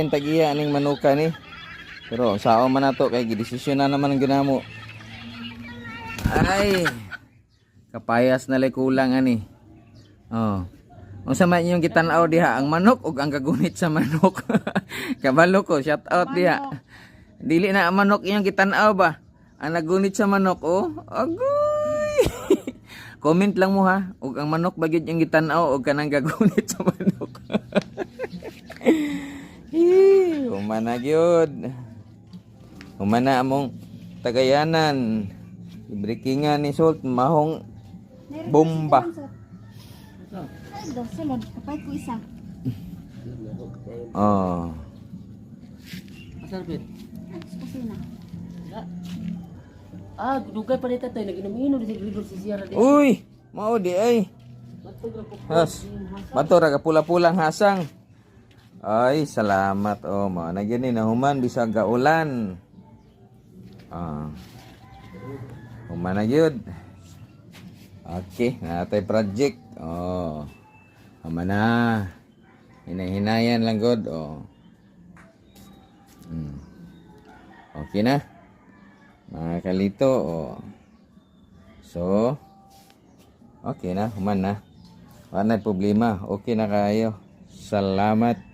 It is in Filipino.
Tagiya aning manuka ni. Pero sao man nato kay gidesisyon na naman ang ginamo. Ay. Kapayas na lay kulang ani. Oh. Unsa man inyong gitan-aw diha ang manok ug ang kagunit sa manok. Kabalo ko, shout out diha. Dili na ang manok inyong gitan-aw ba? Ang nagunit sa manok oh. Agoy. Comment lang mo ha, ug ang manok bagyod yung gitan-aw ug kanang gagunit sa manok. Humana gyud. Humana among tagayanan. Ibrekingan ni Salt mahong bomba. Ay, daw, salad. Kapay ko isa. Oh. Masarapit. Kusina. Dugay pa dito tayo. Nag-inom-inom di sa si Sierra. Uy, mao di ay. Has. Bato ra pula-pulang hasang. Ay, salamat oh, mao na gyud ni nahuman bisag gaulan. Human na gyud. Okay, natay project. Oh. Human na. Hinay-hinayan lang god oh. Okay na. Mga kalito oh. So, okay na, human na. Wala na problema. Okay na kayo. Salamat.